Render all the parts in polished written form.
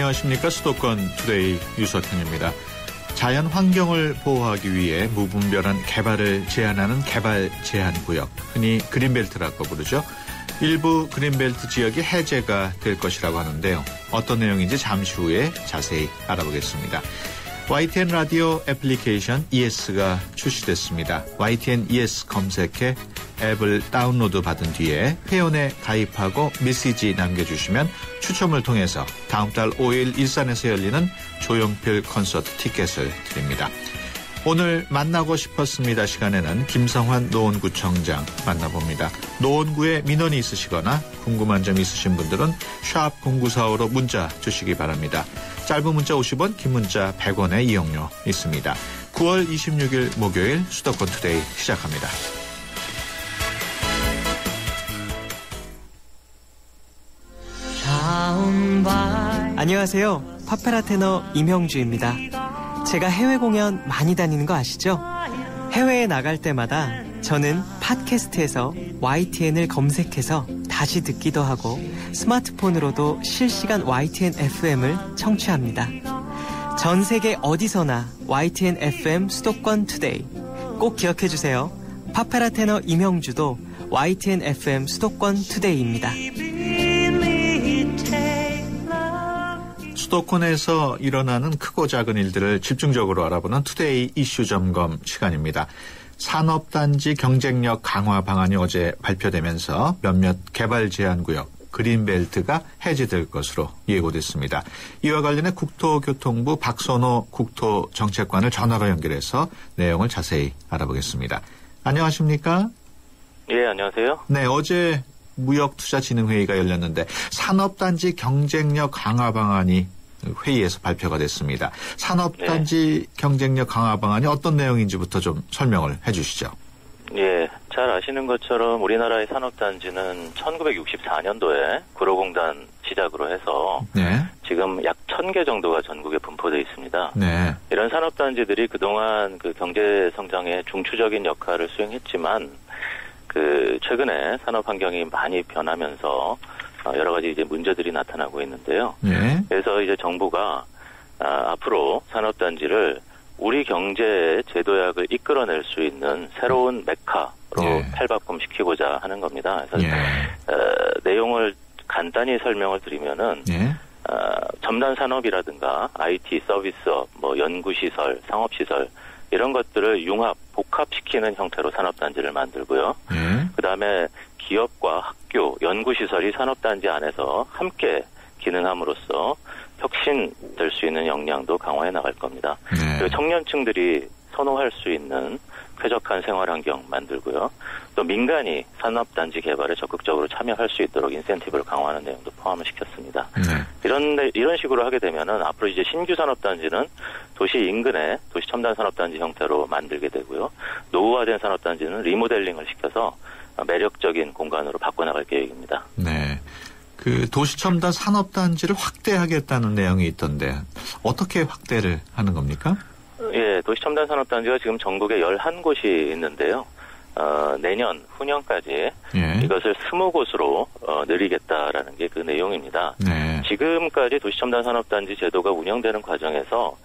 안녕하십니까. 수도권 투데이 유석현입니다. 자연 환경을 보호하기 위해 무분별한 개발을 제한하는 개발 제한구역, 흔히 그린벨트라고 부르죠. 일부 그린벨트 지역이 해제가 될 것이라고 하는데요. 어떤 내용인지 잠시 후에 자세히 알아보겠습니다. YTN 라디오 애플리케이션 ES가 출시됐습니다. YTN ES 검색해 앱을 다운로드 받은 뒤에 회원에 가입하고 메시지 남겨주시면 추첨을 통해서 다음 달 5일 일산에서 열리는 조용필 콘서트 티켓을 드립니다. 오늘 만나고 싶었습니다 시간에는 김성환 노원구청장 만나봅니다. 노원구에 민원이 있으시거나 궁금한 점 있으신 분들은 샵 0945로 문자 주시기 바랍니다. 짧은 문자 50원, 긴 문자 100원의 이용료 있습니다. 9월 26일 목요일 수도권 투데이 시작합니다. 안녕하세요. 파페라 테너 임형주입니다. 제가 해외 공연 많이 다니는 거 아시죠? 해외에 나갈 때마다 저는 팟캐스트에서 YTN을 검색해서 다시 듣기도 하고 스마트폰으로도 실시간 YTN FM을 청취합니다. 전 세계 어디서나 YTN FM 수도권 투데이 꼭 기억해주세요. 파페라 테너 임형주도 YTN FM 수도권 투데이입니다. 수도권에서 일어나는 크고 작은 일들을 집중적으로 알아보는 투데이 이슈 점검 시간입니다. 산업단지 경쟁력 강화 방안이 어제 발표되면서 몇몇 개발 제한구역 그린벨트가 해제될 것으로 예고됐습니다. 이와 관련해 국토교통부 박선호 국토정책관을 전화로 연결해서 내용을 자세히 알아보겠습니다. 안녕하십니까? 예, 안녕하세요. 네, 어제 무역투자진흥회의가 열렸는데 산업단지 경쟁력 강화 방안이 회의에서 발표가 됐습니다. 산업단지 경쟁력 강화 방안이 어떤 내용인지부터 좀 설명을 해 주시죠. 예, 잘 아시는 것처럼 우리나라의 산업단지는 1964년도에 구로공단 시작으로 해서 지금 약 1000개 정도가 전국에 분포되어 있습니다. 네. 이런 산업단지들이 그동안 그 경제 성장에 중추적인 역할을 수행했지만 최근에 산업 환경이 많이 변하면서 여러 가지 이제 문제들이 나타나고 있는데요. 그래서 이제 정부가 앞으로 산업단지를 우리 경제의 제도약을 이끌어낼 수 있는 새로운 메카로 탈바꿈시키고자 하는 겁니다. 그래서 내용을 간단히 설명을 드리면은 첨단 산업이라든가 IT 서비스업, 연구시설, 상업시설 이런 것들을 융합, 복합시키는 형태로 산업단지를 만들고요. 그다음에 기업과 학교, 연구시설이 산업단지 안에서 함께 기능함으로써 혁신될 수 있는 역량도 강화해 나갈 겁니다. 그리고 청년층들이 선호할 수 있는 쾌적한 생활환경 만들고요. 또 민간이 산업단지 개발에 적극적으로 참여할 수 있도록 인센티브를 강화하는 내용도 포함을 시켰습니다. 이런 식으로 하게 되면은 앞으로 이제 신규 산업단지는 도시 인근의 도시 첨단 산업단지 형태로 만들게 되고요. 노후화된 산업단지는 리모델링을 시켜서 매력적인 공간으로 바꿔나갈 계획입니다. 네. 도시 첨단 산업단지를 확대하겠다는 내용이 있던데 어떻게 확대를 하는 겁니까? 예, 도시 첨단 산업단지가 지금 전국에 11곳이 있는데요. 내년, 후년까지 이것을 20곳으로 늘리겠다라는 게 그 내용입니다. 지금까지 도시 첨단 산업단지 제도가 운영되는 과정에서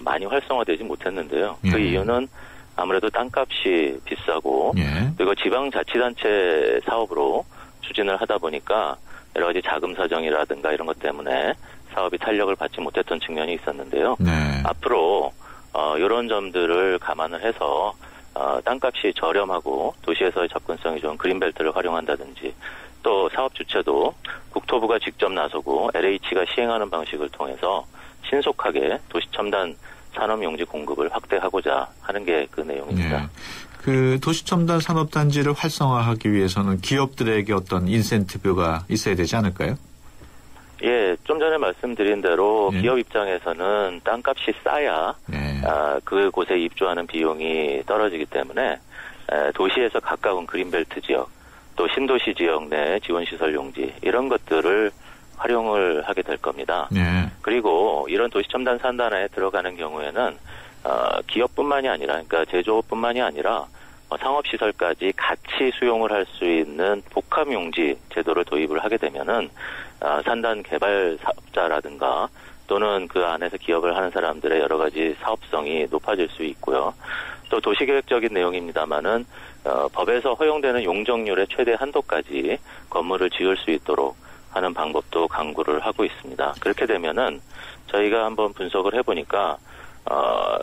많이 활성화되지 못했는데요. 그 이유는 아무래도 땅값이 비싸고 그리고 지방자치단체 사업으로 추진을 하다 보니까 여러 가지 자금 사정이라든가 이런 것 때문에 사업이 탄력을 받지 못했던 측면이 있었는데요. 앞으로 이런 점들을 감안을 해서 땅값이 저렴하고 도시에서의 접근성이 좋은 그린벨트를 활용한다든지 또 사업 주체도 국토부가 직접 나서고 LH가 시행하는 방식을 통해서 신속하게 도시 첨단 산업용지 공급을 확대하고자 하는 게 그 내용입니다. 도시 첨단 산업단지를 활성화하기 위해서는 기업들에게 어떤 인센티브가 있어야 되지 않을까요? 예, 좀 전에 말씀드린 대로 기업 입장에서는 땅값이 싸야 그곳에 입주하는 비용이 떨어지기 때문에 도시에서 가까운 그린벨트 지역 또 신도시 지역 내 지원시설 용지 이런 것들을 활용을 하게 될 겁니다. 그리고 이런 도시 첨단 산단에 들어가는 경우에는 기업뿐만이 아니라 그러니까 제조업뿐만이 아니라 상업시설까지 같이 수용을 할 수 있는 복합용지 제도를 도입을 하게 되면은 산단 개발 사업자라든가 또는 그 안에서 기업을 하는 사람들의 여러 가지 사업성이 높아질 수 있고요. 또 도시계획적인 내용입니다만은 법에서 허용되는 용적률의 최대 한도까지 건물을 지을 수 있도록 하는 방법도 강구를 하고 있습니다. 그렇게 되면은 저희가 한번 분석을 해보니까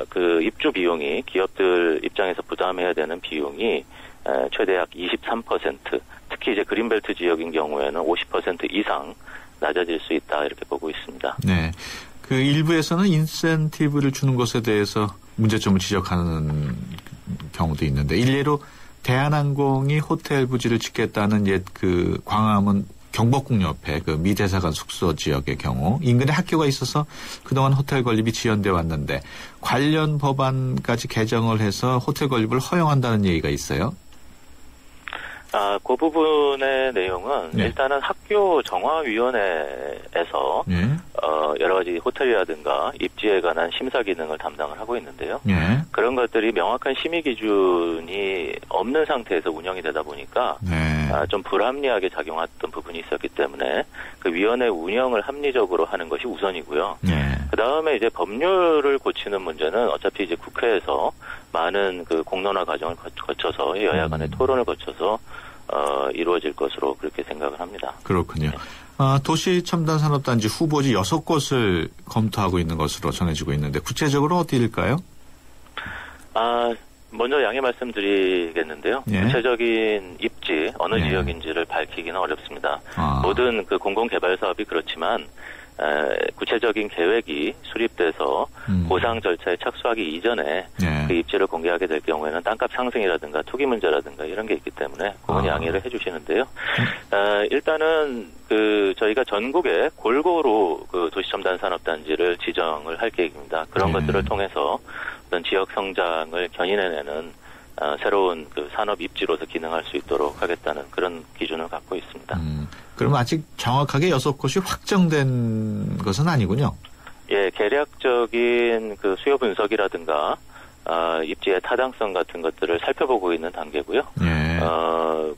그 입주 비용이 기업들 입장에서 부담해야 되는 비용이 최대 약 23%, 특히 이제 그린벨트 지역인 경우에는 50% 이상 낮아질 수 있다 이렇게 보고 있습니다. 네, 그 일부에서는 인센티브를 주는 것에 대해서 문제점을 지적하는 경우도 있는데 일례로 대한항공이 호텔 부지를 짓겠다는 옛 그 광화문 경복궁 옆에 그 미 대사관 숙소 지역의 경우 인근에 학교가 있어서 그동안 호텔 건립이 지연돼 왔는데 관련 법안까지 개정을 해서 호텔 건립을 허용한다는 얘기가 있어요. 그 부분의 내용은 네. 일단은 학교 정화위원회에서 여러 가지 호텔이라든가 입지에 관한 심사 기능을 담당을 하고 있는데요. 네. 그런 것들이 명확한 심의 기준이 없는 상태에서 운영이 되다 보니까 좀 불합리하게 작용했던 부분이 있었기 때문에 그 위원회 운영을 합리적으로 하는 것이 우선이고요. 그 다음에 이제 법률을 고치는 문제는 어차피 이제 국회에서 많은 그 공론화 과정을 거쳐서 여야 간의 토론을 거쳐서 이루어질 것으로 그렇게 생각을 합니다. 그렇군요. 도시첨단산업단지 후보지 6곳을 검토하고 있는 것으로 전해지고 있는데 구체적으로 어디일까요? 먼저 양해 말씀드리겠는데요. 예. 구체적인 입지, 어느 예. 지역인지를 밝히기는 어렵습니다. 모든 그 공공개발 사업이 그렇지만 구체적인 계획이 수립돼서 보상 절차에 착수하기 이전에 그 입지를 공개하게 될 경우에는 땅값 상승이라든가 투기 문제라든가 이런 게 있기 때문에 그건 양해를 해주시는데요. 일단은 그 저희가 전국에 골고루 그 도시첨단 산업단지를 지정을 할 계획입니다. 그런 것들을 통해서 어떤 지역 성장을 견인해내는 새로운 그 산업 입지로서 기능할 수 있도록 하겠다는 그런 기준을 갖고 있습니다. 그럼 아직 정확하게 6곳이 확정된 것은 아니군요. 예, 계략적인 그 수요 분석이라든가 입지의 타당성 같은 것들을 살펴보고 있는 단계고요.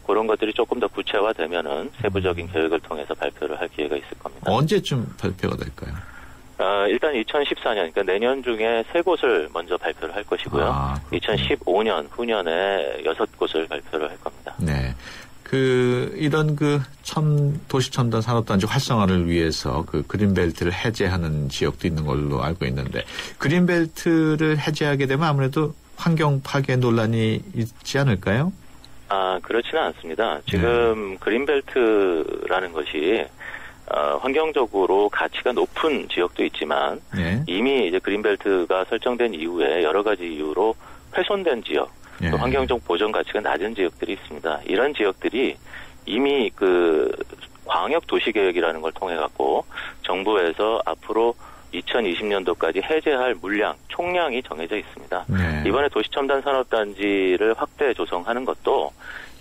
그런 것들이 조금 더 구체화되면은 세부적인 계획을 통해서 발표를 할 기회가 있을 겁니다. 언제쯤 발표가 될까요? 일단 2014년, 그러니까 내년 중에 3곳을 먼저 발표를 할 것이고요. 2015년 후년에 6곳을 발표를 할 겁니다. 네. 이런 도시첨단 산업단지 활성화를 위해서 그 그린벨트를 해제하는 지역도 있는 걸로 알고 있는데, 그린벨트를 해제하게 되면 아무래도 환경 파괴 논란이 있지 않을까요? 그렇지는 않습니다. 지금 그린벨트라는 것이 환경적으로 가치가 높은 지역도 있지만 이미 이제 그린벨트가 설정된 이후에 여러 가지 이유로 훼손된 지역, 또 환경적 보전 가치가 낮은 지역들이 있습니다. 이런 지역들이 이미 그 광역 도시계획이라는 걸 통해 갖고 정부에서 앞으로 2020년도까지 해제할 물량, 총량이 정해져 있습니다. 이번에 도시첨단 산업단지를 확대 조성하는 것도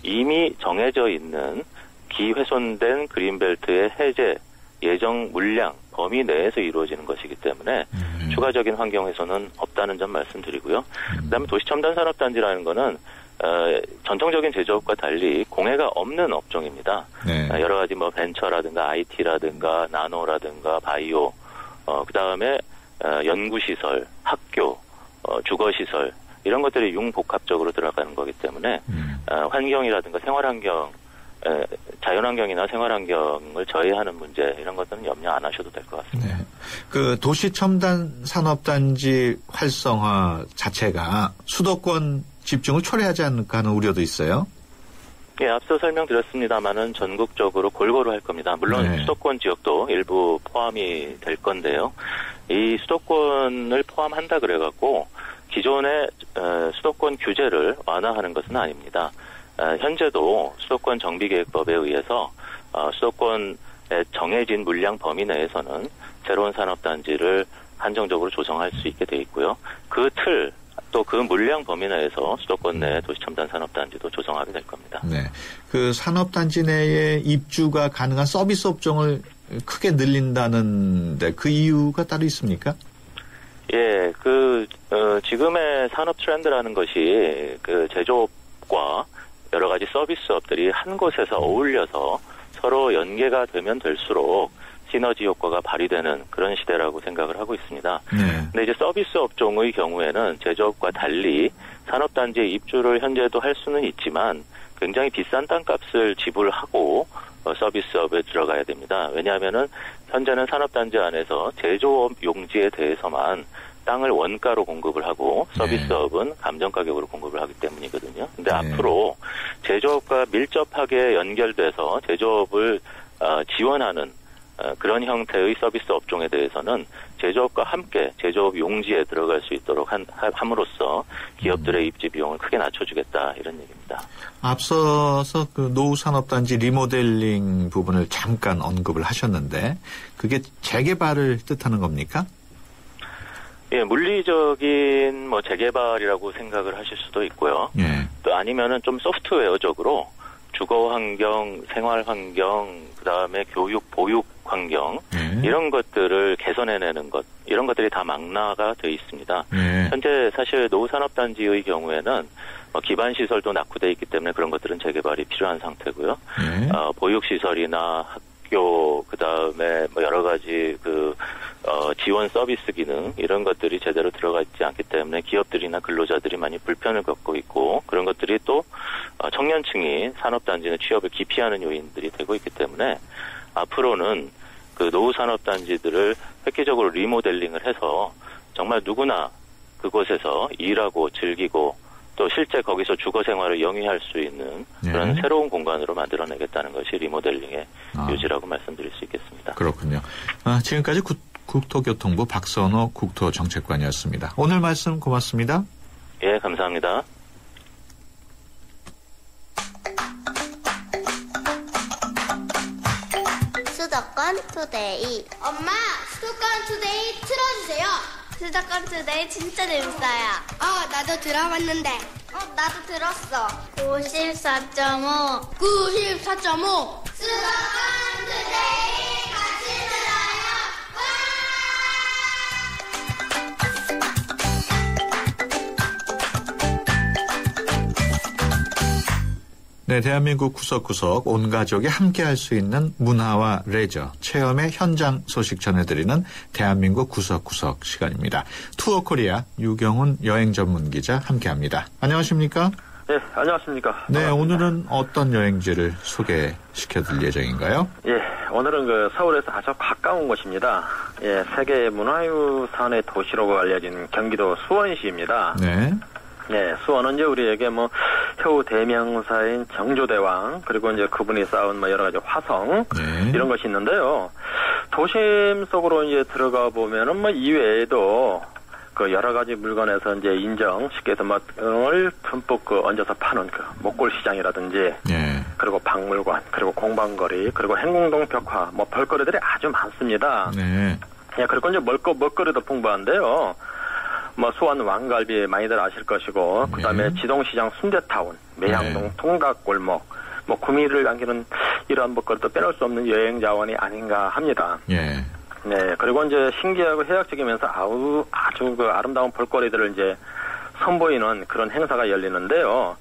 이미 정해져 있는 기훼손된 그린벨트의 해제 예정 물량 범위 내에서 이루어지는 것이기 때문에 추가적인 환경 훼손은 없다는 점 말씀드리고요. 그다음에 도시첨단 산업단지라는 거는 전통적인 제조업과 달리 공해가 없는 업종입니다. 여러 가지 뭐 벤처라든가 IT라든가 나노라든가 바이오, 그다음에 연구시설, 학교, 주거시설 이런 것들이 융복합적으로 들어가는 거기 때문에 환경이라든가 생활환경, 자연환경이나 생활환경을 저해하는 문제 이런 것들은 염려 안 하셔도 될 것 같습니다. 그 도시첨단 산업단지 활성화 자체가 수도권 집중을 초래하지 않을까 하는 우려도 있어요. 예, 앞서 설명드렸습니다만은 전국적으로 골고루 할 겁니다. 물론 수도권 지역도 일부 포함이 될 건데요. 이 수도권을 포함한다 그래갖고 기존의 수도권 규제를 완화하는 것은 아닙니다. 현재도 수도권 정비계획법에 의해서 수도권에 정해진 물량 범위 내에서는 새로운 산업단지를 한정적으로 조성할 수 있게 돼 있고요. 그 틀, 또 그 물량 범위 내에서 수도권 내 도시첨단 산업단지도 조성하게 될 겁니다. 네, 그 산업단지 내에 입주가 가능한 서비스 업종을 크게 늘린다는데 그 이유가 따로 있습니까? 예, 지금의 산업 트렌드라는 것이 그 제조업과 여러 가지 서비스업들이 한 곳에서 어울려서 서로 연계가 되면 될수록 시너지 효과가 발휘되는 그런 시대라고 생각을 하고 있습니다. 근데 이제 서비스 업종의 경우에는 제조업과 달리 산업단지에 입주를 현재도 할 수는 있지만 굉장히 비싼 땅값을 지불하고 서비스업에 들어가야 됩니다. 왜냐하면은 현재는 산업단지 안에서 제조업 용지에 대해서만 땅을 원가로 공급을 하고 서비스업은 감정가격으로 공급을 하기 때문이거든요. 근데 앞으로 제조업과 밀접하게 연결돼서 제조업을 지원하는 그런 형태의 서비스 업종에 대해서는 제조업과 함께 제조업 용지에 들어갈 수 있도록 함으로써 기업들의 입지 비용을 크게 낮춰주겠다 이런 얘기입니다. 앞서서 그 노후산업단지 리모델링 부분을 잠깐 언급을 하셨는데 그게 재개발을 뜻하는 겁니까? 예, 물리적인 재개발이라고 생각을 하실 수도 있고요. 또 아니면은 좀 소프트웨어적으로 주거 환경, 생활 환경, 그다음에 교육, 보육 환경 이런 것들을 개선해내는 것 이런 것들이 다 망라가 돼 있습니다. 현재 사실 노후산업단지의 경우에는 기반 시설도 낙후돼 있기 때문에 그런 것들은 재개발이 필요한 상태고요. 보육 시설이나 학교 그다음에 여러 가지 지원 서비스 기능 이런 것들이 제대로 들어가 있지 않기 때문에 기업들이나 근로자들이 많이 불편을 겪고 있고 그런 것들이 또 청년층이 산업단지는 취업을 기피하는 요인들이 되고 있기 때문에 앞으로는 그 노후산업단지들을 획기적으로 리모델링을 해서 정말 누구나 그곳에서 일하고 즐기고 또 실제 거기서 주거 생활을 영위할 수 있는 그런 새로운 공간으로 만들어내겠다는 것이 리모델링의 요지라고 말씀드릴 수 있겠습니다. 그렇군요. 지금까지 국토교통부 박선호 국토정책관이었습니다. 오늘 말씀 고맙습니다. 예, 감사합니다. 수도권 투데이. 엄마, 수도권 투데이 틀어주세요. 수도권 투데이 진짜 재밌어요. 나도 들어봤는데. 나도 들었어. 94.5. 94.5. 수도권 투데이 같이 들어요. 네, 대한민국 구석구석 온 가족이 함께 할 수 있는 문화와 레저, 체험의 현장 소식 전해드리는 대한민국 구석구석 시간입니다. 투어코리아 유경훈 여행 전문 기자 함께합니다. 안녕하십니까? 네, 안녕하십니까? 네, 반갑습니다. 오늘은 어떤 여행지를 소개시켜드릴 예정인가요? 예, 오늘은 서울에서 아주 가까운 곳입니다. 예, 세계 문화유산의 도시로 알려진 경기도 수원시입니다. 네. 예, 수원은 이제 우리에게 효 대명사인 정조대왕, 그리고 이제 그분이 쌓은 여러 가지 화성, 이런 것이 있는데요. 도심 속으로 이제 들어가 보면은 이외에도 여러 가지 물건에서 이제 인정, 쉽게 해서 을 듬뿍 얹어서 파는 목골 시장이라든지, 그리고 박물관, 그리고 공방거리, 그리고 행궁동 벽화, 볼거리들이 아주 많습니다. 네. 예, 그리고 이제 먹거리도 풍부한데요. 수원 왕갈비 많이들 아실 것이고, 그 다음에 지동시장 순대타운, 매양동 통닭골목, 구미를 남기는 이러한 먹거리도 빼놓을 수 없는 여행 자원이 아닌가 합니다. 예. 네, 그리고 이제 신기하고 해학적이면서 아주 아름다운 볼거리들을 이제 선보이는 그런 행사가 열리는데요.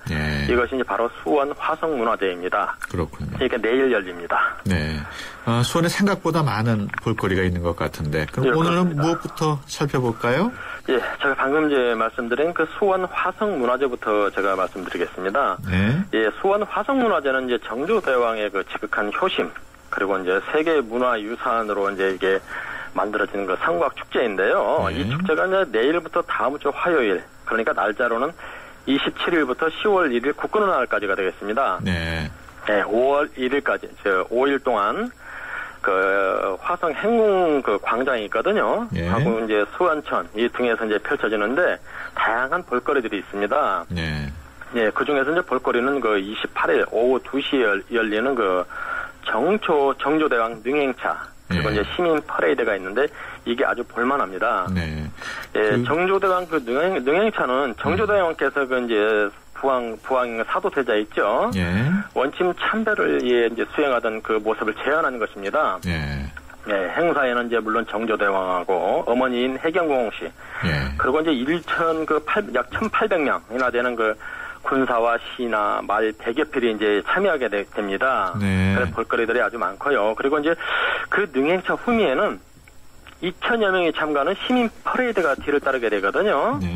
이것이 이제 바로 수원 화성문화제입니다. 그렇군요. 이게 내일 열립니다. 네. 수원에 생각보다 많은 볼거리가 있는 것 같은데, 그럼 오늘은 무엇부터 살펴볼까요? 예, 제가 방금 이제 말씀드린 수원 화성문화제부터 제가 말씀드리겠습니다. 네. 예, 수원 화성문화제는 이제 정조대왕의 지극한 효심, 그리고 이제 세계문화유산으로 이제 이게 만들어지는 상각 축제인데요. 이 축제가 이제 내일부터 다음 주 화요일, 그러니까 날짜로는 27일부터 10월 1일 국군의 날까지가 되겠습니다. 네. 네, 5월 1일까지, 5일 동안 화성 행궁 광장이 있거든요. 하고 이제 수원천 이 등에서 이제 펼쳐지는데 다양한 볼거리들이 있습니다. 네. 예, 그 중에서 이제 볼거리는 28일 오후 2시에 열리는 정조대왕 능행차, 그리고 이제 시민 퍼레이드가 있는데 이게 아주 볼만합니다. 네. 예, 정조대왕 능행차는 정조대왕께서 이제 부왕 사도세자 있죠. 예. 원침 참배를 이제 수행하던 모습을 재현하는 것입니다. 예. 네, 행사에는 이제 물론 정조대왕하고 어머니인 해경공씨, 그리고 이제 약 1,800명이나 되는 군사와 시나 말 100여 필이 이제 참여하게 됩니다. 네. 그래서 볼거리들이 아주 많고요. 그리고 이제 그 능행차 후미에는 2,000여 명이 참가하는 시민 퍼레이드가 뒤를 따르게 되거든요. 네.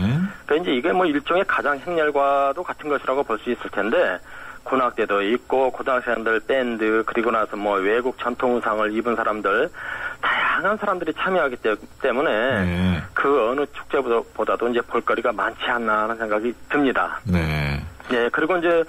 그러니까 이제 이게 뭐 일종의 가장 행렬과도 같은 것이라고 볼 수 있을 텐데, 군악대도 있고 고등학생들 밴드 그리고 나서 뭐 외국 전통 의상을 입은 사람들 다양한 사람들이 참여하기 때문에 그 어느 축제보다도 이제 볼거리가 많지 않나 하는 생각이 듭니다. 네. 예, 그리고 이제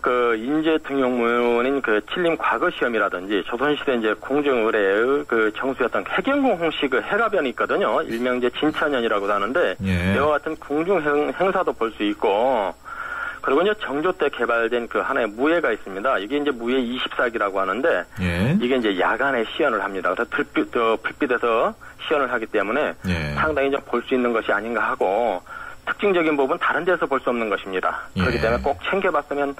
그 인재 등용문인 그 칠림 과거 시험이라든지 조선시대 이제 공정의뢰의 그 정수였던 해경궁 홍씨 그 해가변이 있거든요. 일명 이제 진천연이라고도 하는데 이와 같은 궁중 행사도 볼 수 있고, 그리고 이제 정조 때 개발된 그 하나의 무예가 있습니다. 이게 이제 무예 24기라고 하는데 이게 이제 야간에 시연을 합니다. 그래서 불빛에서 시연을 하기 때문에 상당히 좀 볼 수 있는 것이 아닌가 하고, 특징적인 부분 다른 데서 볼 수 없는 것입니다. 그렇기 때문에 꼭 챙겨봤으면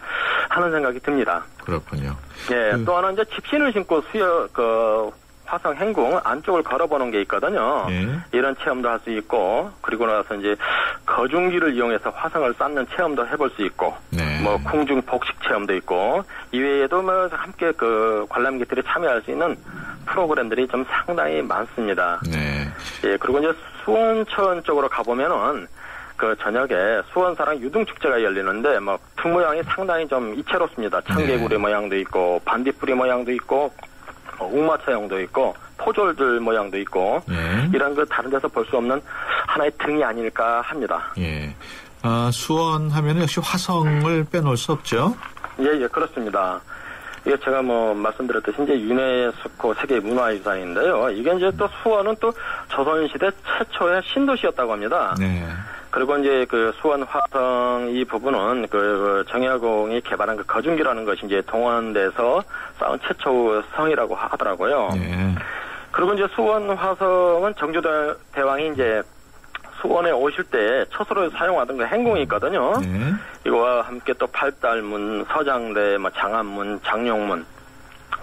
하는 생각이 듭니다. 그렇군요. 예, 또 하나 이제 집신을 신고 화성 행궁 안쪽을 걸어보는 게 있거든요. 이런 체험도 할 수 있고, 그리고 나서 이제 거중기를 이용해서 화성을 쌓는 체험도 해볼 수 있고, 뭐 궁중 복식 체험도 있고, 이외에도 뭐 함께 그 관람객들이 참여할 수 있는 프로그램들이 좀 상당히 많습니다. 예, 그리고 이제 수원천 쪽으로 가보면은 그 저녁에 수원사랑 유등축제가 열리는데 뭐 등 모양이 상당히 좀 이채롭습니다. 청개구리 모양도 있고 반딧불이 모양도 있고 옥마차형도 있고 포졸들 모양도 있고 이런 그 다른 데서 볼 수 없는 하나의 등이 아닐까 합니다. 예. 수원 하면은 역시 화성을 빼놓을 수 없죠. 예, 그렇습니다. 이게 제가 뭐 말씀드렸듯이 이제 유네스코 세계 문화유산인데요. 이게 이제 또 수원은 또 조선시대 최초의 신도시였다고 합니다. 그리고 이제 그 수원 화성 이 부분은 그 정약공이 개발한 그 거중기라는 것이 이제 동원돼서 쌓은 최초 성이라고 하더라고요. 그리고 이제 수원 화성은 정조대왕이 이제 수원에 오실 때 처소로 사용하던 그 행궁이 있거든요. 이거와 함께 또 팔달문, 서장대, 뭐 장안문, 장룡문,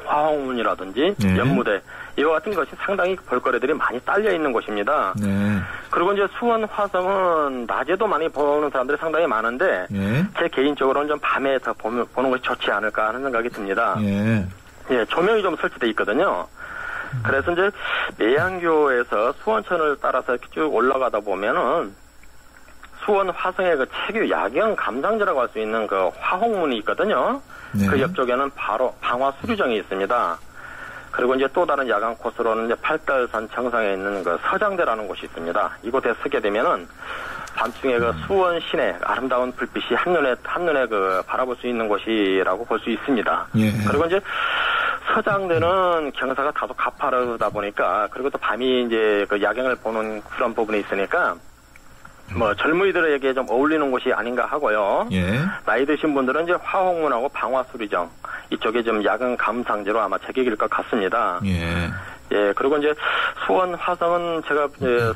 화홍문이라든지 연무대 이와 같은 것이 상당히 볼거리들이 많이 딸려 있는 곳입니다. 그리고 이제 수원 화성은 낮에도 많이 보는 사람들이 상당히 많은데 제 개인적으로는 좀 밤에 더 보는 것이 좋지 않을까 하는 생각이 듭니다. 예, 조명이 좀 설치돼 있거든요. 그래서 이제 매양교에서 수원천을 따라서 이렇게 쭉 올라가다 보면은 수원 화성의 그 체규 야경 감상지라고 할 수 있는 그 화홍문이 있거든요. 그 옆쪽에는 바로 방화 수류정이 있습니다. 그리고 이제 또 다른 야간 코스로는 이제 팔달산 정상에 있는 그 서장대라는 곳이 있습니다. 이곳에 서게 되면은 밤중에 그 수원 시내 아름다운 불빛이 한눈에 그 바라볼 수 있는 곳이라고 볼 수 있습니다. 그리고 이제 서장대는 경사가 다소 가파르다 보니까, 그리고 또 밤이 이제 그 야경을 보는 그런 부분이 있으니까 뭐 젊은이들에게 좀 어울리는 곳이 아닌가 하고요. 나이 드신 분들은 이제 화홍문하고 방화수리정 이쪽에 좀 야경 감상지로 아마 제격일 것 같습니다. 예, 그리고 이제 수원 화성은 제가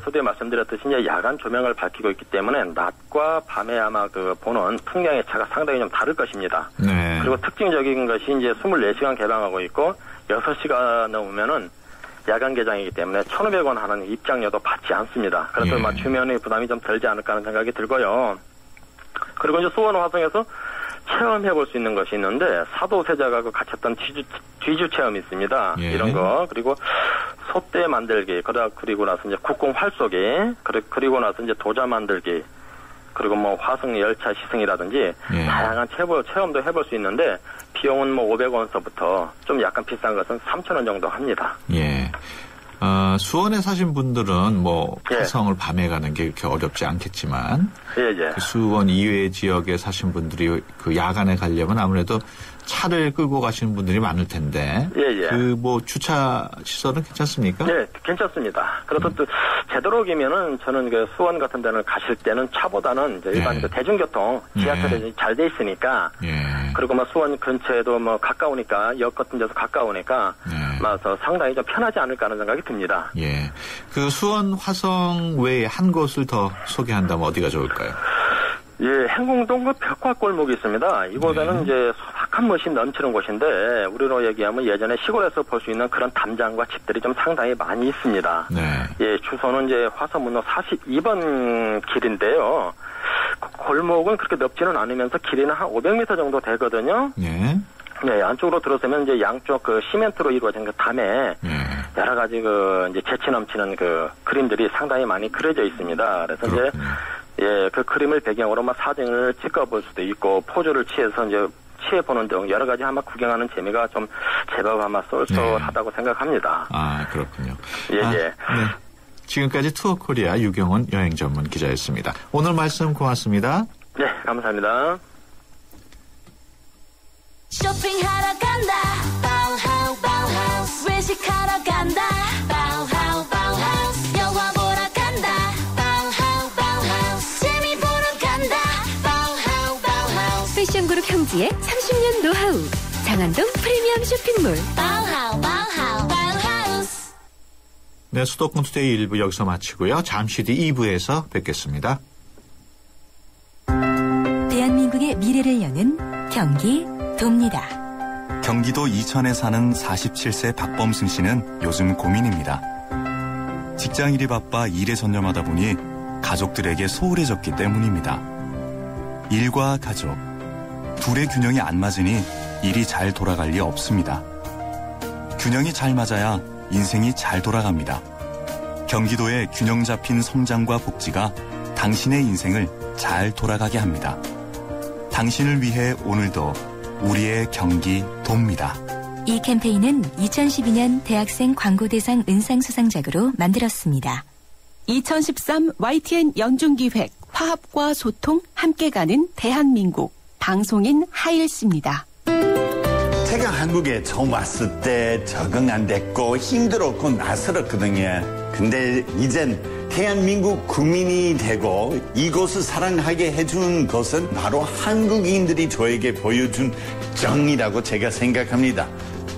서두에 말씀드렸듯이 이제 야간 조명을 밝히고 있기 때문에 낮과 밤에 아마 그 보는 풍경의 차가 상당히 좀 다를 것입니다. 그리고 특징적인 것이 이제 24시간 개방하고 있고 6시가 넘으면은 야간 개장이기 때문에 1,500원 하는 입장료도 받지 않습니다. 그래서 막 주변의 부담이 좀 덜지 않을까 하는 생각이 들고요. 그리고 이제 수원 화성에서 체험해볼 수 있는 것이 있는데 사도세자가 그 갇혔던 뒤주 체험이 있습니다. 이런 거. 그리고 솥대 만들기, 그리고 나서 이제 국궁 활쏘기, 그리고 나서 이제 도자 만들기, 그리고 뭐 화성 열차 시승이라든지 다양한 체험도 해볼 수 있는데 비용은 뭐 500원서부터 좀 약간 비싼 것은 3,000원 정도 합니다. 수원에 사신 분들은 뭐 화성을 밤에 가는 게 그렇게 어렵지 않겠지만 그 수원 이외 지역에 사신 분들이 그 야간에 가려면 아무래도 차를 끌고 가시는 분들이 많을 텐데 그 뭐 주차 시설은 괜찮습니까? 네, 괜찮습니다. 그래서 또 되도록이면은 저는 그 수원 같은 데는 가실 때는 차보다는 이제 일반 그 대중교통 지하철이 잘 돼 있으니까 그리고 뭐 수원 근처에도 뭐 가까우니까 역 같은 데서 가까우니까 아마서 상당히 좀 편하지 않을까 하는 생각이 듭니다. 그 수원 화성 외에 한 곳을 더 소개한다면 어디가 좋을까요? 행궁동 그 벽화골목이 있습니다. 이곳에는 이제 소박한 멋이 넘치는 곳인데 우리로 얘기하면 예전에 시골에서 볼 수 있는 그런 담장과 집들이 좀 상당히 많이 있습니다. 주소는 이제 화성문로 42번 길인데요. 골목은 그렇게 넓지는 않으면서 길이는 한 500m 정도 되거든요. 네. 네, 안쪽으로 들어서면 이제 양쪽 그 시멘트로 이루어진 그 담에 여러 가지 그 이제 재치 넘치는 그 그림들이 상당히 많이 그려져 있습니다. 그래서 그렇군요. 이제 그 그림을 배경으로 막 사진을 찍어볼 수도 있고 포즈를 취해서 이제 취해보는 등 여러 가지 아마 구경하는 재미가 좀 제법 아마 쏠쏠하다고 생각합니다. 아, 그렇군요. 예. 네. 지금까지 투어코리아 유경원 여행 전문 기자였습니다. 오늘 말씀 고맙습니다. 네, 감사합니다. 쇼핑하러 간다. 바우하우스. 외식하러 간다. 바우하우스. 영화 보러 간다. 바우하우스. 재미 보러 간다. 바우하우스. 패션 그룹 형지의 30년 노하우. 장안동 프리미엄 쇼핑몰. 바우하우스. 네, 수도권 투데이 1부 여기서 마치고요. 잠시 뒤 2부에서 뵙겠습니다. 대한민국의 미래를 여는 경기 돕니다. 경기도 이천에 사는 47세 박범승 씨는 요즘 고민입니다. 직장일이 바빠 일에 전념하다 보니 가족들에게 소홀해졌기 때문입니다. 일과 가족, 둘의 균형이 안 맞으니 일이 잘 돌아갈 리 없습니다. 균형이 잘 맞아야 인생이 잘 돌아갑니다. 경기도의 균형 잡힌 성장과 복지가 당신의 인생을 잘 돌아가게 합니다. 당신을 위해 오늘도 우리의 경기 돕니다. 이 캠페인은 2012년 대학생 광고대상 은상수상작으로 만들었습니다. 2013 YTN 연중기획 화합과 소통 함께 가는 대한민국 방송인 하일씨입니다. 제가 한국에 처음 왔을 때 적응 안 됐고 힘들었고 낯설었거든요. 근데 이젠 대한민국 국민이 되고 이곳을 사랑하게 해준 것은 바로 한국인들이 저에게 보여준 정이라고 제가 생각합니다.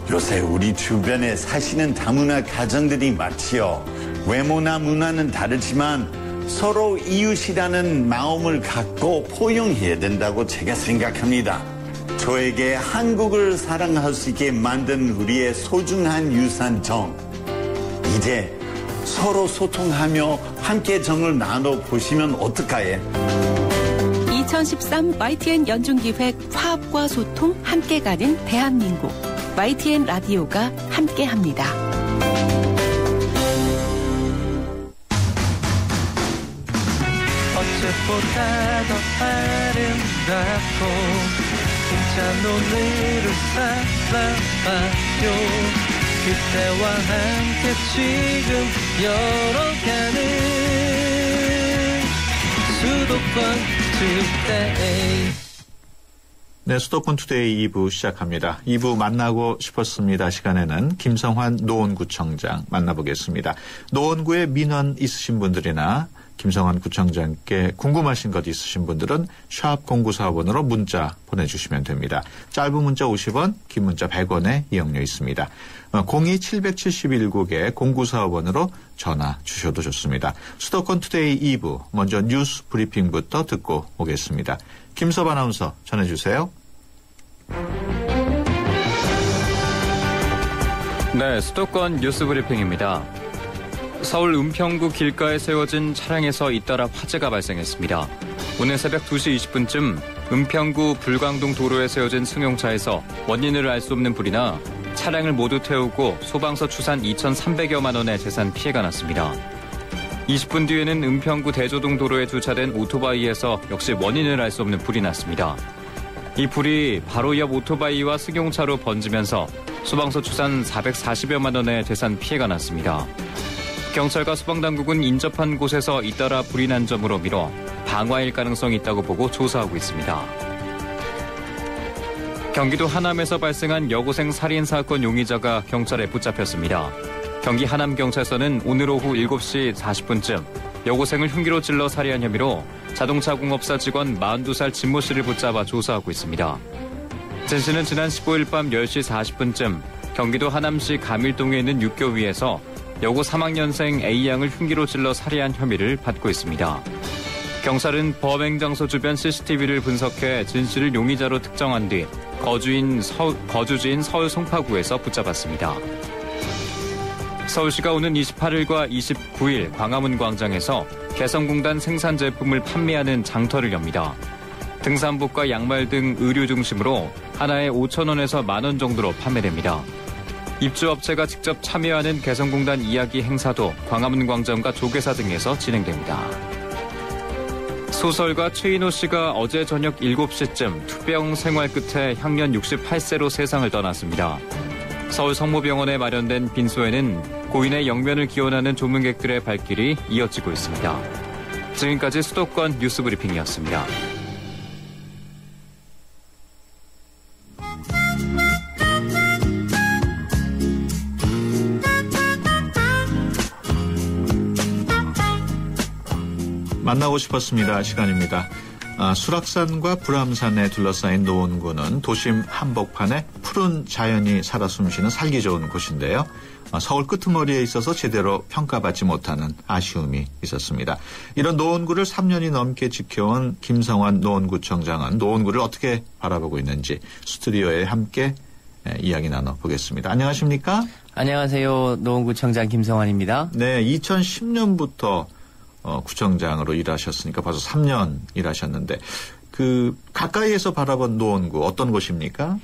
요새 우리 주변에 사시는 다문화 가정들이 많지요. 외모나 문화는 다르지만 서로 이웃이라는 마음을 갖고 포용해야 된다고 제가 생각합니다. 저에게 한국을 사랑할 수 있게 만든 우리의 소중한 유산 정. 이제 서로 소통하며 함께 정을 나눠보시면 어떨까요? 2013 YTN 연중기획 화합과 소통 함께 가는 대한민국 YTN 라디오가 함께합니다. 어제보다 더 아름답고 괜찮은 오늘을 살아봐요. 그때와 함께 지금 열어가는 수도권 투데이. 네, 수도권 투데이 2부 시작합니다. 2부 만나고 싶었습니다 시간에는 김성환 노원구청장 만나보겠습니다. 노원구에 민원 있으신 분들이나 김성환 구청장께 궁금하신 것 있으신 분들은 샵 0945번으로 문자 보내주시면 됩니다. 짧은 문자 50원, 긴 문자 100원의 이용료 있습니다. 02-771국에 0945번으로 전화 주셔도 좋습니다. 수도권 투데이 2부 먼저 뉴스 브리핑부터 듣고 오겠습니다. 김섭 아나운서 전해주세요. 네, 수도권 뉴스 브리핑입니다. 서울 은평구 길가에 세워진 차량에서 잇따라 화재가 발생했습니다. 오늘 새벽 2시 20분쯤 은평구 불광동 도로에 세워진 승용차에서 원인을 알 수 없는 불이 나 차량을 모두 태우고 소방서 추산 2,300여만 원의 재산 피해가 났습니다. 20분 뒤에는 은평구 대조동 도로에 주차된 오토바이에서 역시 원인을 알 수 없는 불이 났습니다. 이 불이 바로 옆 오토바이와 승용차로 번지면서 소방서 추산 440여만 원의 재산 피해가 났습니다. 경찰과 소방당국은 인접한 곳에서 잇따라 불이 난 점으로 미뤄 방화일 가능성이 있다고 보고 조사하고 있습니다. 경기도 하남에서 발생한 여고생 살인 사건 용의자가 경찰에 붙잡혔습니다. 경기 하남경찰서는 오늘 오후 7시 40분쯤 여고생을 흉기로 찔러 살해한 혐의로 자동차 공업사 직원 42살 진모 씨를 붙잡아 조사하고 있습니다. 진 씨는 지난 15일 밤 10시 40분쯤 경기도 하남시 감일동에 있는 육교위에서 여고 3학년생 A양을 흉기로 찔러 살해한 혐의를 받고 있습니다. 경찰은 범행 장소 주변 CCTV를 분석해 진 씨를 용의자로 특정한 뒤 거주지인 서울 송파구에서 붙잡았습니다. 서울시가 오는 28일과 29일 광화문 광장에서 개성공단 생산 제품을 판매하는 장터를 엽니다. 등산복과 양말 등 의류 중심으로 하나에 5,000원에서 10,000원 정도로 판매됩니다. 입주업체가 직접 참여하는 개성공단 이야기 행사도 광화문 광장과 조계사 등에서 진행됩니다. 소설가 최인호 씨가 어제 저녁 7시쯤 투병 생활 끝에 향년 68세로 세상을 떠났습니다. 서울 성모병원에 마련된 빈소에는 고인의 영면을 기원하는 조문객들의 발길이 이어지고 있습니다. 지금까지 수도권 뉴스브리핑이었습니다. 만나고 싶었습니다. 시간입니다. 수락산과 불암산에 둘러싸인 노원구는 도심 한복판에 푸른 자연이 살아 숨쉬는 살기 좋은 곳인데요. 서울 끄트머리에 있어서 제대로 평가받지 못하는 아쉬움이 있었습니다. 이런 노원구를 3년이 넘게 지켜온 김성환 노원구청장은 노원구를 어떻게 바라보고 있는지 스튜디오에 함께 이야기 나눠보겠습니다. 안녕하십니까? 안녕하세요. 노원구청장 김성환입니다. 네, 2010년부터 구청장으로 일하셨으니까 벌써 3년 일하셨는데 가까이에서 바라본 노원구 어떤 곳입니까?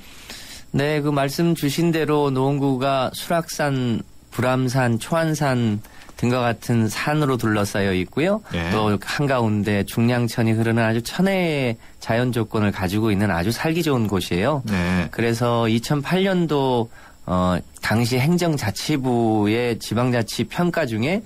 네, 말씀 주신 대로 노원구가 수락산, 불암산, 초안산 등과 같은 산으로 둘러싸여 있고요. 네. 또 한가운데 중량천이 흐르는 아주 천혜의 자연 조건을 가지고 있는 아주 살기 좋은 곳이에요. 네. 그래서 2008년도 당시 행정자치부의 지방자치 평가 중에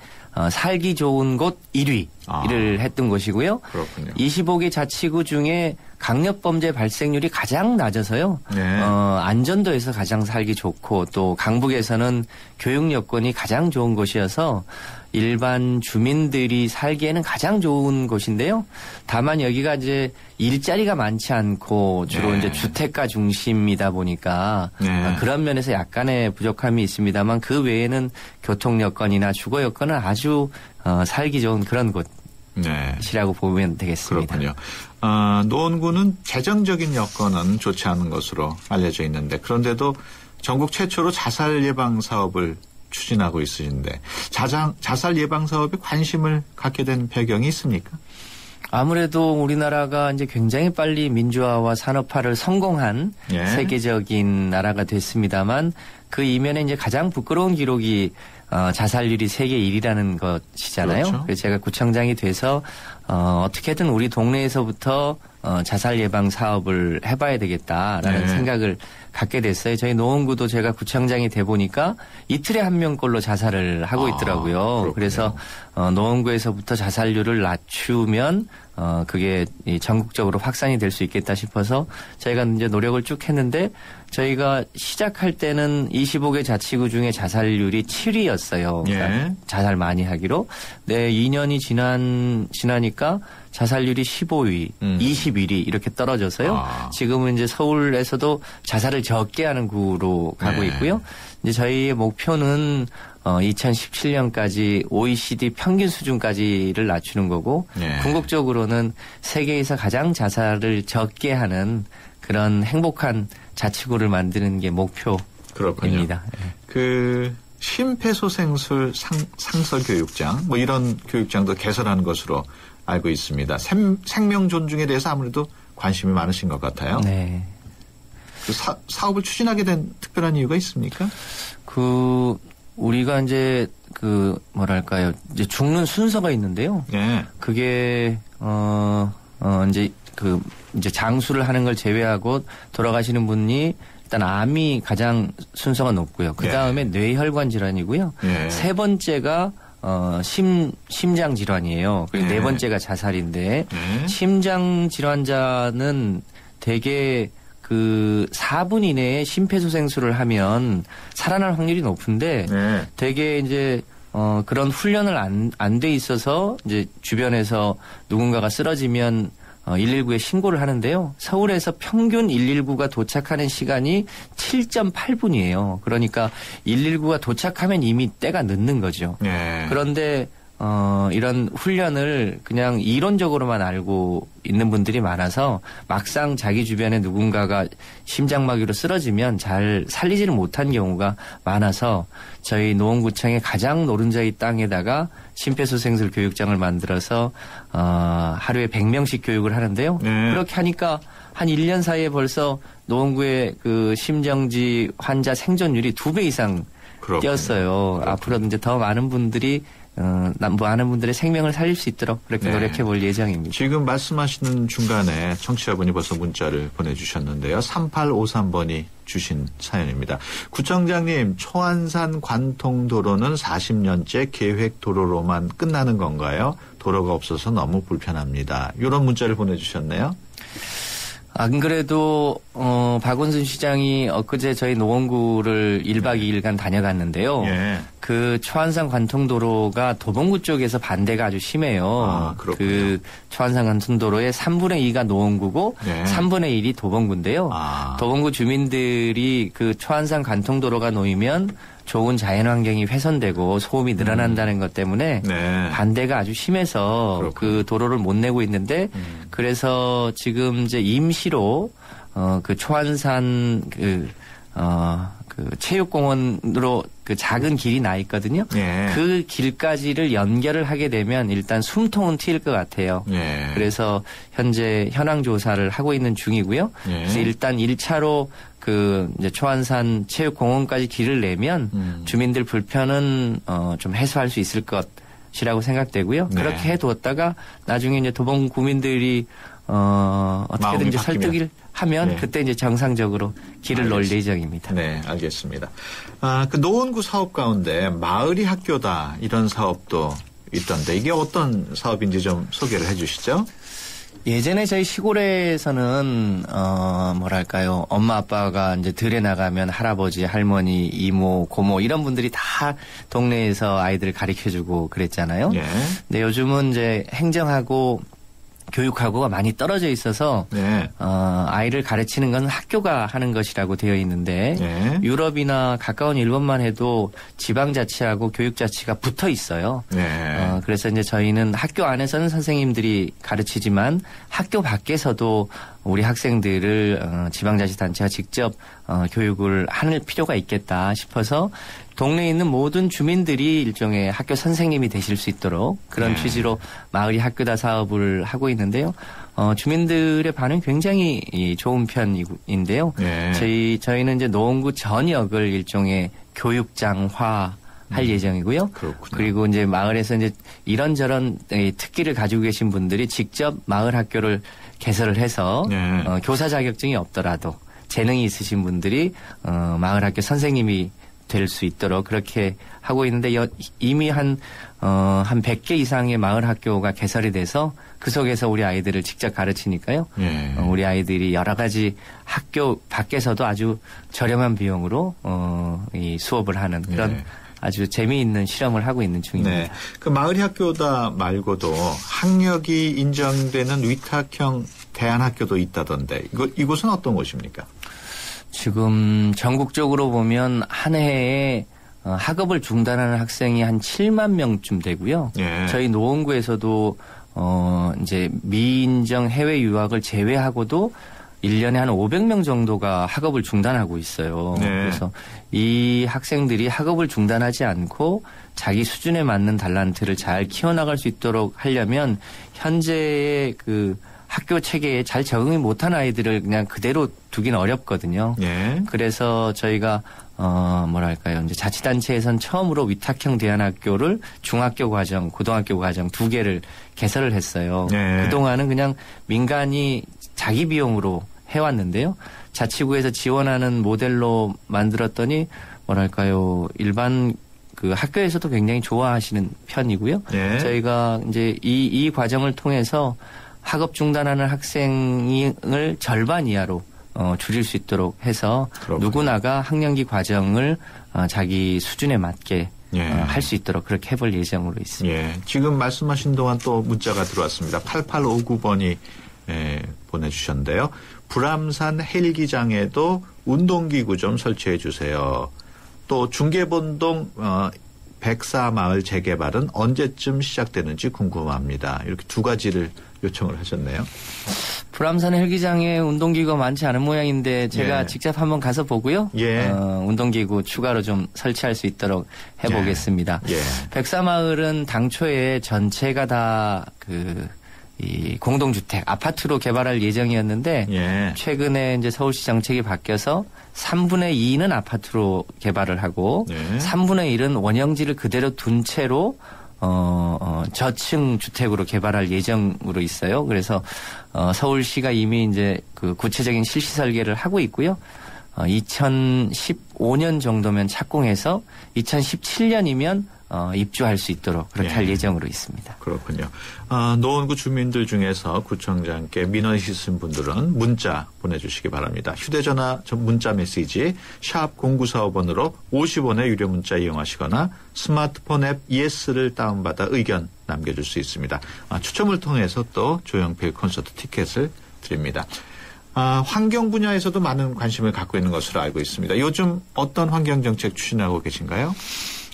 살기 좋은 곳 1위를 했던 곳이고요. 그렇군요. 25개 자치구 중에 강력범죄 발생률이 가장 낮아서요. 네. 안전도에서 가장 살기 좋고 또 강북에서는 교육 여건이 가장 좋은 곳이어서 일반 주민들이 살기에는 가장 좋은 곳인데요. 다만 여기가 이제 일자리가 많지 않고 주로 네. 이제 주택가 중심이다 보니까 네. 그런 면에서 약간의 부족함이 있습니다만 그 외에는 교통 여건이나 주거 여건은 아주 살기 좋은 그런 곳이라고 네. 보면 되겠습니다. 그렇군요. 노원구는 재정적인 여건은 좋지 않은 것으로 알려져 있는데 그런데도 전국 최초로 자살 예방 사업을 추진하고 있으신데 자살 예방 사업에 관심을 갖게 된 배경이 있습니까? 아무래도 우리나라가 이제 굉장히 빨리 민주화와 산업화를 성공한 예. 세계적인 나라가 됐습니다만 그 이면에 이제 가장 부끄러운 기록이 자살률이 세계 1위라는 것이잖아요. 그렇죠. 그래서 제가 구청장이 돼서 어떻게든 우리 동네에서부터 자살 예방 사업을 해봐야 되겠다라는 네. 생각을 갖게 됐어요. 저희 노원구도 제가 구청장이 돼 보니까 이틀에 한 명꼴로 자살을 하고 있더라고요. 그렇군요. 그래서 노원구에서부터 자살률을 낮추면 그게 전국적으로 확산이 될 수 있겠다 싶어서 저희가 이제 노력을 쭉 했는데 저희가 시작할 때는 25개 자치구 중에 자살률이 7위였어요. 그러니까 예. 자살 많이 하기로. 네, 2년이 지나니까 자살률이 15위, 21위 이렇게 떨어져서요. 지금은 이제 서울에서도 자살을 적게 하는 구로 가고 네. 있고요. 이제 저희의 목표는 2017년까지 OECD 평균 수준까지를 낮추는 거고 네. 궁극적으로는 세계에서 가장 자살을 적게 하는 그런 행복한 자치구를 만드는 게 목표입니다. 그렇군요. 네. 심폐소생술 상설교육장 이런 교육장도 개설하는 것으로 알고 있습니다. 생명 존중에 대해서 아무래도 관심이 많으신 것 같아요. 네. 사업을 추진하게 된 특별한 이유가 있습니까? 우리가 이제 이제 죽는 순서가 있는데요. 네. 그게 이제 장수를 하는 걸 제외하고 돌아가시는 분이 일단 암이 가장 순서가 높고요. 그 다음에 네. 뇌혈관 질환이고요. 네. 세 번째가 심장 질환이에요. 그리고 네 번째가 자살인데 심장 질환자는 대개 4분 이내에 심폐소생술을 하면 살아날 확률이 높은데 대개 이제 그런 훈련을 안 돼 있어서 이제 주변에서 누군가가 쓰러지면 119에 신고를 하는데요. 서울에서 평균 119가 도착하는 시간이 7.8분이에요. 그러니까 119가 도착하면 이미 때가 늦는 거죠. 네. 그런데 이런 훈련을 그냥 이론적으로만 알고 있는 분들이 많아서 막상 자기 주변에 누군가가 심장마비로 쓰러지면 잘 살리지를 못한 경우가 많아서 저희 노원구청의 가장 노른자의 땅에다가 심폐소생술 교육장을 만들어서 하루에 100명씩 교육을 하는데요. 그렇게 하니까 한 1년 사이에 벌써 노원구의 그 심정지 환자 생존율이 2배 이상 뛰었어요. 앞으로도 이제 더 많은 분들이 많은 분들의 생명을 살릴 수 있도록 그렇게 노력해 볼 예정입니다. 지금 말씀하시는 중간에 청취자분이 벌써 문자를 보내주셨는데요. 3853번이 주신 사연입니다. 구청장님, 초안산 관통도로는 40년째 계획도로로만 끝나는 건가요? 도로가 없어서 너무 불편합니다. 이런 문자를 보내주셨네요. 안 그래도 박원순 시장이 엊그제 저희 노원구를 1박 2일간 다녀갔는데요. 그 초안산 관통도로가 도봉구 쪽에서 반대가 아주 심해요. 그 초안산 관통도로의 3분의 2가 노원구고 3분의 1이 도봉구인데요. 도봉구 주민들이 그 초안산 관통도로가 놓이면 좋은 자연환경이 훼손되고 소음이 늘어난다는 것 때문에 반대가 아주 심해서 그 도로를 못 내고 있는데 그래서 지금 이제 임시로 그 초안산 그 체육공원으로 그 작은 길이 나 있거든요. 그 길까지를 연결을 하게 되면 일단 숨통은 트일 것 같아요. 그래서 현재 현황 조사를 하고 있는 중이고요. 그래서 일단 1차로 그 이제 초안산 체육공원까지 길을 내면 주민들 불편은 좀 해소할 수 있을 것이라고 생각되고요. 그렇게 해두었다가 나중에 이제 도봉 구민들이 어떻게든지 설득을 하면 그때 이제 정상적으로 길을 놓을 예정입니다. 네, 알겠습니다. 그 노원구 사업 가운데 마을이 학교다 이런 사업도 있던데 이게 어떤 사업인지 좀 소개를 해 주시죠. 예전에 저희 시골에서는 뭐랄까요, 엄마 아빠가 이제 들에 나가면 할아버지, 할머니, 이모, 고모 이런 분들이 다 동네에서 아이들을 가르쳐주고 그랬잖아요. 근데 요즘은 이제 행정하고 교육하고가 많이 떨어져 있어서 아이를 가르치는 건 학교가 하는 것이라고 되어 있는데 유럽이나 가까운 일본만 해도 지방자치하고 교육자치가 붙어 있어요. 그래서 이제 저희는 학교 안에서는 선생님들이 가르치지만 학교 밖에서도 우리 학생들을 지방자치단체가 직접 교육을 할 필요가 있겠다 싶어서 동네에 있는 모든 주민들이 일종의 학교 선생님이 되실 수 있도록 그런 취지로 마을이 학교다 사업을 하고 있는데요. 주민들의 반응이 굉장히 좋은 편인데요. 저희는 이제 노원구 전역을 일종의 교육장화 할 예정이고요. 그리고 이제 마을에서 이제 이런저런 특기를 가지고 계신 분들이 직접 마을 학교를 개설을 해서 교사 자격증이 없더라도 재능이 있으신 분들이 마을 학교 선생님이 될 수 있도록 그렇게 하고 있는데 이미 한 100개 이상의 마을 학교가 개설이 돼서 그 속에서 우리 아이들을 직접 가르치니까요. 우리 아이들이 여러 가지 학교 밖에서도 아주 저렴한 비용으로 이 수업을 하는 그런 아주 재미있는 실험을 하고 있는 중입니다. 그 마을이 학교다 말고도 학력이 인정되는 위탁형 대안학교도 있다던데 이곳은 어떤 곳입니까? 지금 전국적으로 보면 한 해에 학업을 중단하는 학생이 한 7만 명쯤 되고요. 저희 노원구에서도 이제 미인정 해외 유학을 제외하고도 1년에 한 500명 정도가 학업을 중단하고 있어요. 그래서 이 학생들이 학업을 중단하지 않고 자기 수준에 맞는 달란트를 잘 키워나갈 수 있도록 하려면 현재의 그 학교 체계에 잘 적응이 못한 아이들을 그냥 그대로 두긴 어렵거든요. 그래서 저희가 뭐랄까요, 이제 자치단체에선 처음으로 위탁형 대안학교를 중학교 과정, 고등학교 과정 2개를 개설을 했어요. 그동안은 그냥 민간이 자기 비용으로 해왔는데요. 자치구에서 지원하는 모델로 만들었더니 뭐랄까요, 일반 그 학교에서도 굉장히 좋아하시는 편이고요. 저희가 이제 이 과정을 통해서 학업 중단하는 학생을 절반 이하로 줄일 수 있도록 해서 누구나가 학년기 과정을 자기 수준에 맞게 할 수 있도록 그렇게 해볼 예정으로 있습니다. 지금 말씀하신 동안 또 문자가 들어왔습니다. 8859번이 보내주셨는데요. 불암산 헬기장에도 운동기구 좀 설치해 주세요. 또 중계본동 백사마을 재개발은 언제쯤 시작되는지 궁금합니다. 이렇게 두 가지를 요청을 하셨네요. 불암산 헬기장에 운동기구가 많지 않은 모양인데 제가 예. 직접 한번 가서 보고요. 예. 운동기구 추가로 좀 설치할 수 있도록 해보겠습니다. 예. 백사마을은 당초에 전체가 다 이 공동주택 아파트로 개발할 예정이었는데 예. 최근에 이제 서울시 정책이 바뀌어서 3분의 2는 아파트로 개발을 하고 예. 3분의 1은 원형지를 그대로 둔 채로 저층 주택으로 개발할 예정으로 있어요. 그래서 서울시가 이미 이제 그 구체적인 실시 설계를 하고 있고요. 2015년 정도면 착공해서 2017년이면 입주할 수 있도록 그렇게 할 예정으로 있습니다. 그렇군요. 노원구 주민들 중에서 구청장께 민원이 있으신 분들은 문자 보내주시기 바랍니다. 휴대전화 문자 메시지 샵 0945번으로 50원의 유료 문자 이용하시거나 스마트폰 앱 예스를 다운받아 의견 남겨줄 수 있습니다. 추첨을 통해서 또 조용필 콘서트 티켓을 드립니다. 환경 분야에서도 많은 관심을 갖고 있는 것으로 알고 있습니다. 요즘 어떤 환경정책 추진하고 계신가요?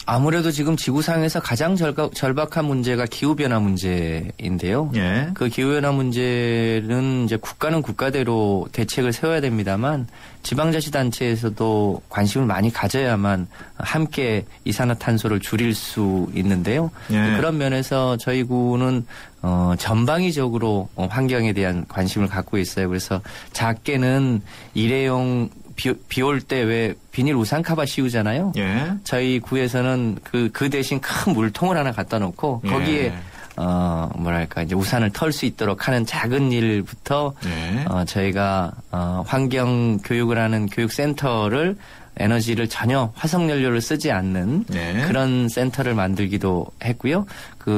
아무래도 지금 지구상에서 가장 절박한 문제가 기후변화 문제인데요. 예. 그 기후변화 문제는 이제 국가는 국가대로 대책을 세워야 됩니다만 지방자치단체에서도 관심을 많이 가져야만 함께 이산화탄소를 줄일 수 있는데요. 예. 그런 면에서 저희 구는 전방위적으로 환경에 대한 관심을 갖고 있어요. 그래서 작게는 일회용 비 올 때 왜 비닐 우산 카바 씌우잖아요. 예. 저희 구에서는 그 대신 큰 물통을 하나 갖다 놓고 거기에 이제 우산을 털 수 있도록 하는 작은 일부터 저희가 환경 교육을 하는 교육센터를 에너지를 전혀 화석연료를 쓰지 않는 그런 센터를 만들기도 했고요.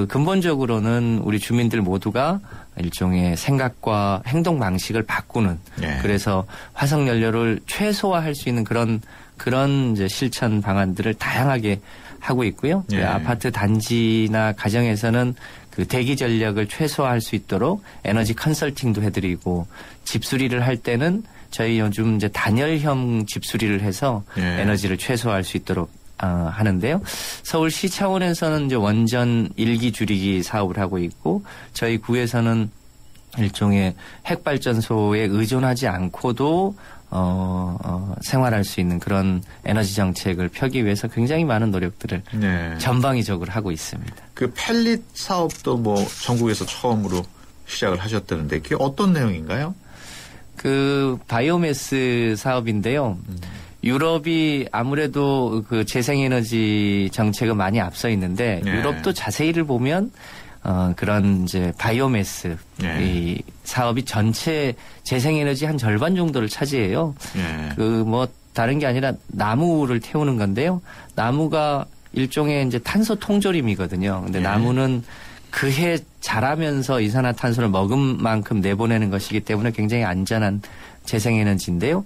근본적으로는 우리 주민들 모두가 일종의 생각과 행동 방식을 바꾸는 그래서 화석연료를 최소화할 수 있는 그런 이제 실천 방안들을 다양하게 하고 있고요. 아파트 단지나 가정에서는 그 대기 전력을 최소화할 수 있도록 에너지 컨설팅도 해드리고 집수리를 할 때는 저희 요즘 이제 단열형 집수리를 해서 에너지를 최소화할 수 있도록 하는데요. 서울시 차원에서는 이제 원전 일기 줄이기 사업을 하고 있고 저희 구에서는 일종의 핵발전소에 의존하지 않고도 생활할 수 있는 그런 에너지 정책을 펴기 위해서 굉장히 많은 노력들을 전방위적으로 하고 있습니다. 그 펠릿 사업도 뭐 전국에서 처음으로 시작을 하셨다는데 그게 어떤 내용인가요? 그 바이오매스 사업인데요. 유럽이 아무래도 그 재생에너지 정책은 많이 앞서 있는데 유럽도 자세히를 보면 그런 이제 바이오매스 이 사업이 전체 재생에너지 한 절반 정도를 차지해요. 그 뭐 다른 게 아니라 나무를 태우는 건데요. 나무가 일종의 이제 탄소 통조림이거든요. 근데 나무는 그해 자라면서 이산화탄소를 먹은 만큼 내보내는 것이기 때문에 굉장히 안전한 재생에너지인데요.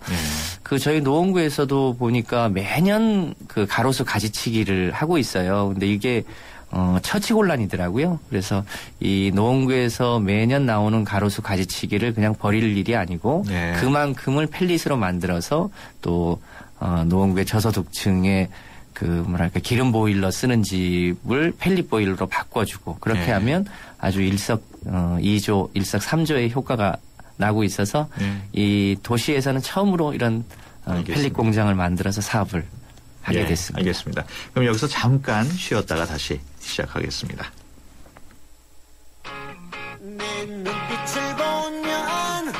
그 저희 노원구에서도 보니까 매년 그 가로수 가지치기를 하고 있어요. 근데 이게 처치곤란이더라고요. 그래서 이 노원구에서 매년 나오는 가로수 가지치기를 그냥 버릴 일이 아니고 그만큼을 펠릿으로 만들어서 또 노원구의 저소득층에 기름 보일러 쓰는 집을 펠릿 보일러로 바꿔주고 그렇게 하면 아주 일석이조, 일석삼조의 효과가 나고 있어서 이 도시에서는 처음으로 이런 펠릿 공장을 만들어서 사업을 하게 됐습니다. 알겠습니다. 그럼 여기서 잠깐 쉬었다가 다시 시작하겠습니다. 내 눈빛을 보면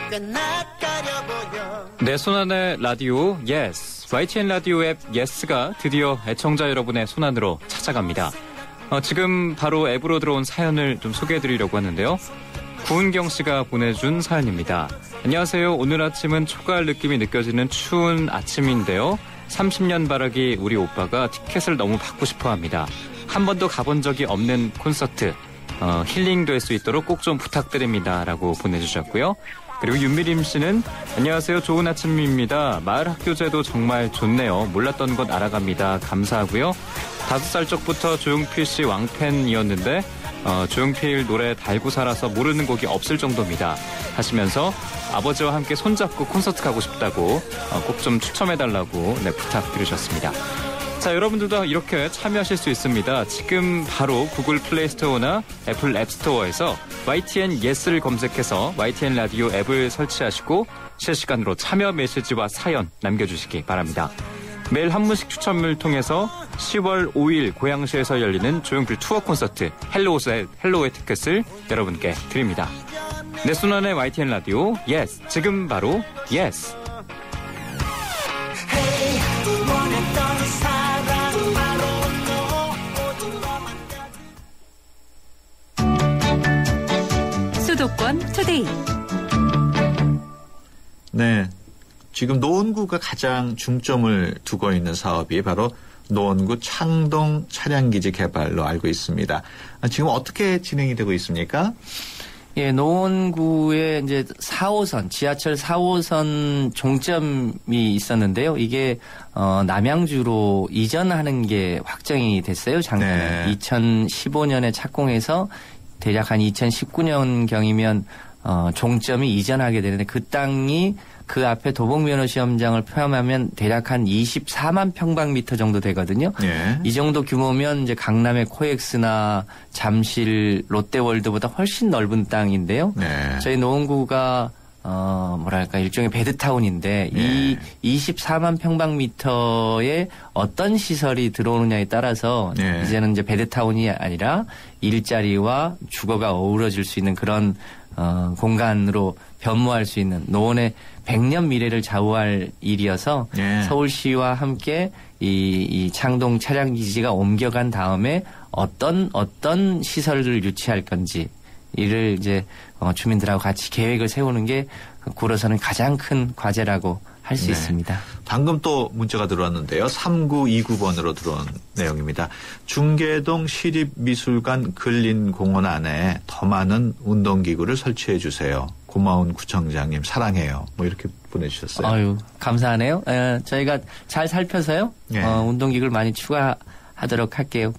꽤 낯가려 보여. 내 손안의 라디오 예스. YTN 라디오 앱 예스가 드디어 애청자 여러분의 손안으로 찾아갑니다. 지금 바로 앱으로 들어온 사연을 좀 소개해드리려고 하는데요. 구은경 씨가 보내준 사연입니다. 안녕하세요. 오늘 아침은 초가을 느낌이 느껴지는 추운 아침인데요. 30년 바라기 우리 오빠가 티켓을 너무 받고 싶어 합니다. 한 번도 가본 적이 없는 콘서트 힐링될 수 있도록 꼭 좀 부탁드립니다. 라고 보내주셨고요. 그리고 윤미림 씨는 안녕하세요. 좋은 아침입니다. 마을 학교제도 정말 좋네요. 몰랐던 것 알아갑니다. 감사하고요. 5살 적부터 조용필 씨 왕팬이었는데 조용필 노래 달고 살아서 모르는 곡이 없을 정도입니다. 하시면서 아버지와 함께 손잡고 콘서트 가고 싶다고 꼭 좀 추첨해달라고 부탁드리셨습니다. 자, 여러분들도 이렇게 참여하실 수 있습니다. 지금 바로 구글 플레이스토어나 애플 앱스토어에서 YTN 예스를 검색해서 YTN 라디오 앱을 설치하시고 실시간으로 참여 메시지와 사연 남겨주시기 바랍니다. 매일 한 분씩 추첨을 통해서 10월 5일 고양시에서 열리는 조용필 투어 콘서트 헬로우의 티켓을 여러분께 드립니다. 내순환의 YTN 라디오 예스, 지금 바로 예스. 수도권 투데이. 네, 지금 노원구가 가장 중점을 두고 있는 사업이 바로 노원구 창동 차량기지 개발로 알고 있습니다. 지금 어떻게 진행이 되고 있습니까? 예, 노원구에 이제 4호선, 지하철 4호선 종점이 있었는데요. 이게, 남양주로 이전하는 게 확정이 됐어요, 작년에. 네. 2015년에 착공해서 대략 한 2019년경이면, 종점이 이전하게 되는데 그 땅이 그 앞에 도봉면허시험장을 포함하면 대략 한 24만 평방미터 정도 되거든요. 네. 이 정도 규모면 이제 강남의 코엑스나 잠실 롯데월드보다 훨씬 넓은 땅인데요. 네. 저희 노원구가 일종의 베드타운인데 네. 이 24만 평방미터에 어떤 시설이 들어오느냐에 따라서 네. 이제는 이제 베드타운이 아니라 일자리와 주거가 어우러질 수 있는 그런 공간으로 변모할 수 있는 노원의 100년 미래를 좌우할 일이어서 네. 서울시와 함께 이 창동 차량기지가 옮겨간 다음에 어떤 시설을 유치할 건지 이를 이제 주민들하고 같이 계획을 세우는 게 구로서는 가장 큰 과제라고 할 수 네. 있습니다. 방금 또 문자가 들어왔는데요. 3929번으로 들어온 내용입니다. 중계동 시립미술관 근린공원 안에 더 많은 운동기구를 설치해 주세요. 고마운 구청장님 사랑해요. 뭐 이렇게 보내주셨어요. 아유, 감사하네요. 저희가 잘 살펴서요. 네. 운동기구를 많이 추가하도록 할게요.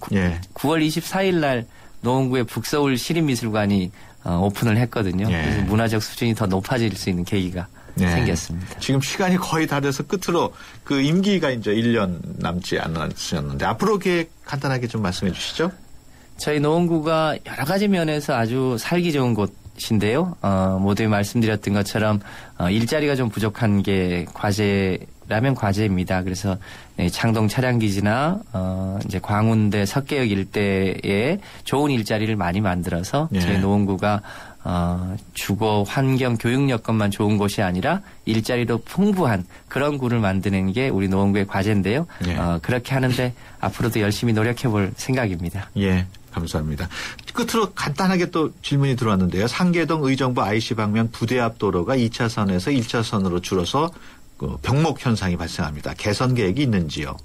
9월 24일 날 노원구의 북서울 시립미술관이 오픈을 했거든요. 네. 그래서 문화적 수준이 더 높아질 수 있는 계기가 네. 생겼습니다. 지금 시간이 거의 다 돼서 끝으로 그 임기가 이제 1년 남지 않으셨는데 앞으로 계획 간단하게 좀 말씀해 주시죠. 저희 노원구가 여러 가지 면에서 아주 살기 좋은 곳인데요. 모두 말씀드렸던 것처럼 일자리가 좀 부족한 게 과제라면 과제입니다. 그래서 창동 차량기지나 이제 광운대 석계역 일대에 좋은 일자리를 많이 만들어서 네. 저희 노원구가 주거, 환경, 교육 여건만 좋은 곳이 아니라 일자리도 풍부한 그런 구를 만드는 게 우리 노원구의 과제인데요. 예. 그렇게 하는데 앞으로도 열심히 노력해 볼 생각입니다. 예, 감사합니다. 끝으로 간단하게 또 질문이 들어왔는데요. 상계동 의정부 IC 방면 부대 앞 도로가 2차선에서 1차선으로 줄어서 병목 현상이 발생합니다. 개선 계획이 있는지요?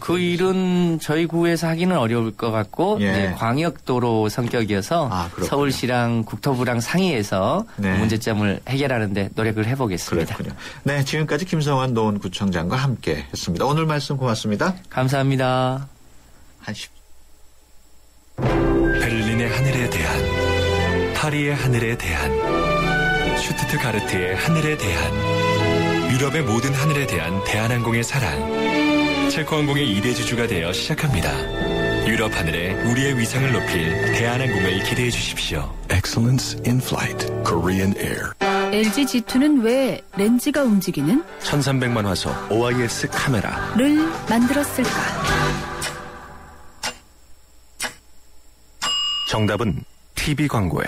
그 일은 저희 구에서 하기는 어려울 것 같고 예. 네, 광역도로 성격이어서 서울시랑 국토부랑 상의해서 네. 문제점을 해결하는데 노력을 해보겠습니다. 그렇군요. 네, 지금까지 김성환 노원구청장과 함께 했습니다. 오늘 말씀 고맙습니다. 감사합니다. 베를린의 하늘에 대한, 파리의 하늘에 대한, 슈투트가르트의 하늘에 대한, 유럽의 모든 하늘에 대한 대한항공의 사랑. 체코항공의 2대 주주가 되어 시작합니다. 유럽 하늘에 우리의 위상을 높일 대한항공을 기대해 주십시오. Excellence in Flight, Korean Air. LG G2는 왜 렌즈가 움직이는 1300만 화소 OIS 카메라를 만들었을까? 정답은 TV 광고에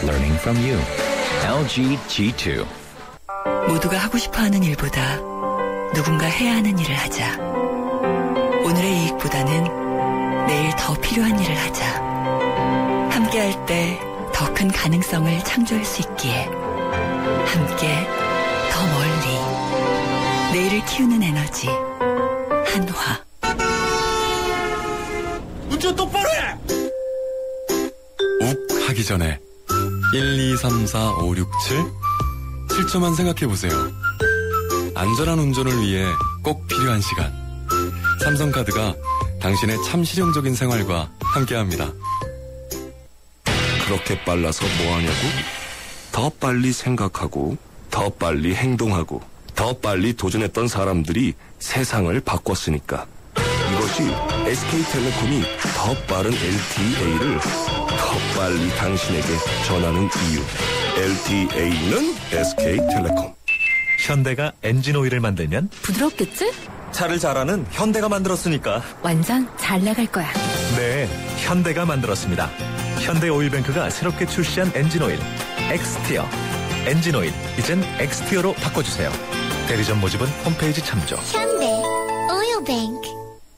Learning from you. LG G2. 모두가 하고 싶어하는 일보다 누군가 해야 하는 일을 하자. 오늘의 이익보다는 내일 더 필요한 일을 하자. 함께할 때 더 큰 가능성을 창조할 수 있기에 함께 더 멀리 내일을 키우는 에너지 한화. 운전 똑바로 해! 욱 하기 전에 1, 2, 3, 4, 5, 6, 7초만 생각해보세요. 안전한 운전을 위해 꼭 필요한 시간. 삼성카드가 당신의 참 실용적인 생활과 함께합니다. 그렇게 빨라서 뭐하냐고? 더 빨리 생각하고 더 더 빨리 행동하고 더 빨리 도전했던 사람들이 세상을 바꿨으니까. 이것이 SK텔레콤이 더 빠른 LTA를 더 빨리 당신에게 전하는 이유. LTA는 SK텔레콤. 현대가 엔진오일을 만들면 부드럽겠지? 차를 잘하는 현대가 만들었으니까 완전 잘 나갈 거야. 네, 현대가 만들었습니다. 현대오일뱅크가 새롭게 출시한 엔진오일 엑스티어. 엔진오일 이젠 엑스티어로 바꿔주세요. 대리점 모집은 홈페이지 참조. 현대 오일뱅크.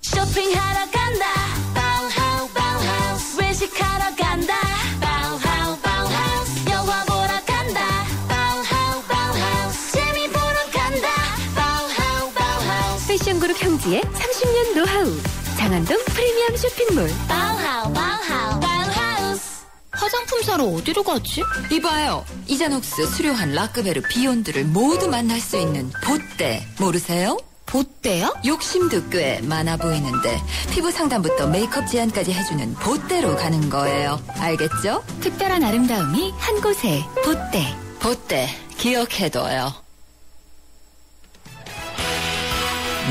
쇼핑하러 간다. 바우하우 바우하우스. 외식하러 간다. 바우하우 바우하우스. 영화 보러 간다. 바우하우 바우하우스. 재미 보러 간다. 바우하우 바우하우스. 패션그룹 형지의 30년 노하우. 장안동 프리미엄 쇼핑몰. 바우하우 바우하우 바우하우스. 화장품 사러 어디로 가지? 이봐요. 이자녹스, 수료한 라크베르, 비욘드를 모두 만날 수 있는 보떼 모르세요? 보떼요? 욕심도 꽤 많아 보이는데 피부 상담부터 메이크업 제안까지 해주는 보떼로 가는 거예요. 알겠죠? 특별한 아름다움이 한 곳에. 보떼. 보떼 기억해둬요.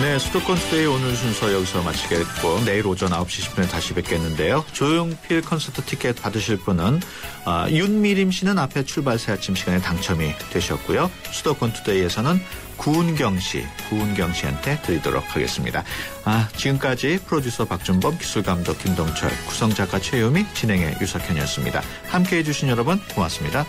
네, 수도권 투데이 오늘 순서 여기서 마치겠고 내일 오전 9시 10분에 다시 뵙겠는데요. 조용필 콘서트 티켓 받으실 분은 윤미림 씨는 앞에 출발 새 아침 시간에 당첨이 되셨고요. 수도권 투데이에서는 구은경 씨한테 드리도록 하겠습니다. 지금까지 프로듀서 박준범, 기술감독 김동철, 구성작가 최유미, 진행의 유석현이었습니다. 함께해 주신 여러분 고맙습니다.